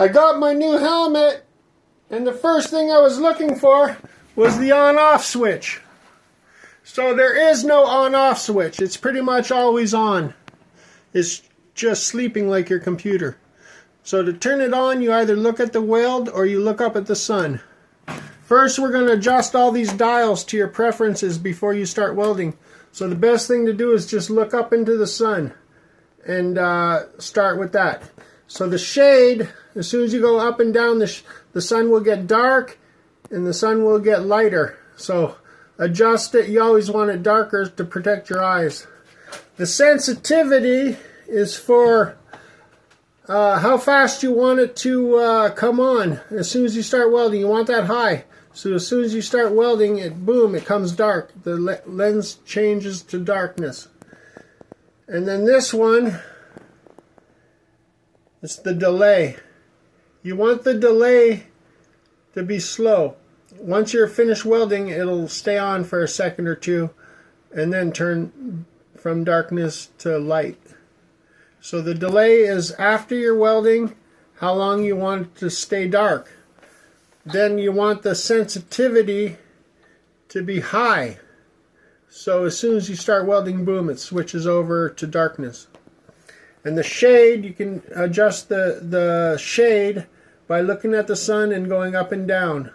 I got my new helmet, and the first thing I was looking for was the on-off switch. So there is no on-off switch. It's pretty much always on. It's just sleeping like your computer. So to turn it on, you either look at the weld or you look up at the sun. First, we're going to adjust all these dials to your preferences before you start welding. So the best thing to do is just look up into the sun and start with that. So the shade, as soon as you go up and down, the sun will get dark and the sun will get lighter. So adjust it. You always want it darker to protect your eyes. The sensitivity is for how fast you want it to come on. As soon as you start welding, you want that high. So as soon as you start welding, it comes dark. The lens changes to darkness. And then this one, it's the delay. You want the delay to be slow. Once you're finished welding, it'll stay on for a second or two and then turn from darkness to light. So the delay is after you're welding, how long you want it to stay dark. Then you want the sensitivity to be high. So as soon as you start welding, boom, it switches over to darkness. And the shade, you can adjust the shade by looking at the sun and going up and down.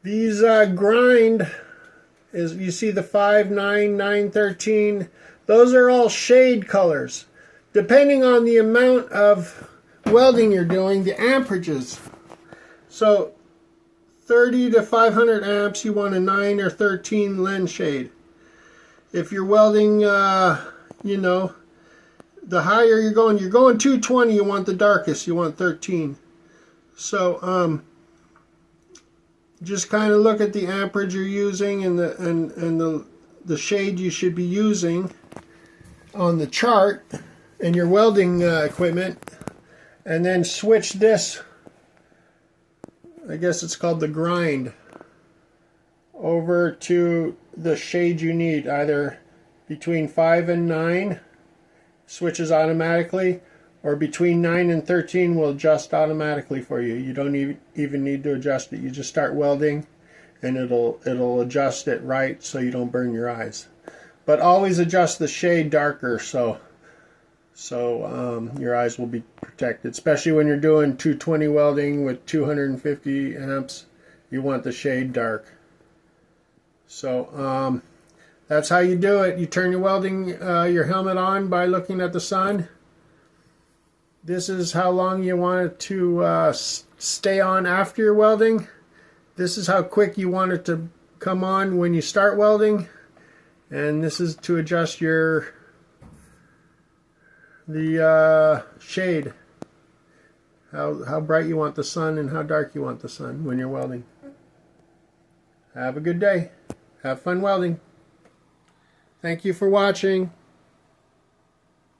These grind, is you see the 5, 9, 9, 13, those are all shade colors. Depending on the amount of welding you're doing, the amperages. So 30 to 500 amps, you want a 9 or 13 lens shade. If you're welding, you know, the higher you're going 220, you want the darkest, you want 13. So just kind of look at the amperage you're using and the shade you should be using on the chart in your welding equipment, and then switch this, I guess it's called the grind, over to the shade you need, either between 5 and 9 switches automatically, or between 9 and 13 will adjust automatically for you. You don't even need to adjust it. You just start welding and it'll adjust it right so you don't burn your eyes. But always adjust the shade darker so your eyes will be protected, especially when you're doing 220 welding with 250 amps. You want the shade dark. So that's how you do it. You turn your welding your helmet on by looking at the sun. This is how long you want it to stay on after you're welding. This is how quick you want it to come on when you start welding. And this is to adjust the shade. How bright you want the sun and how dark you want the sun when you're welding. Have a good day. Have fun welding. Thank you for watching.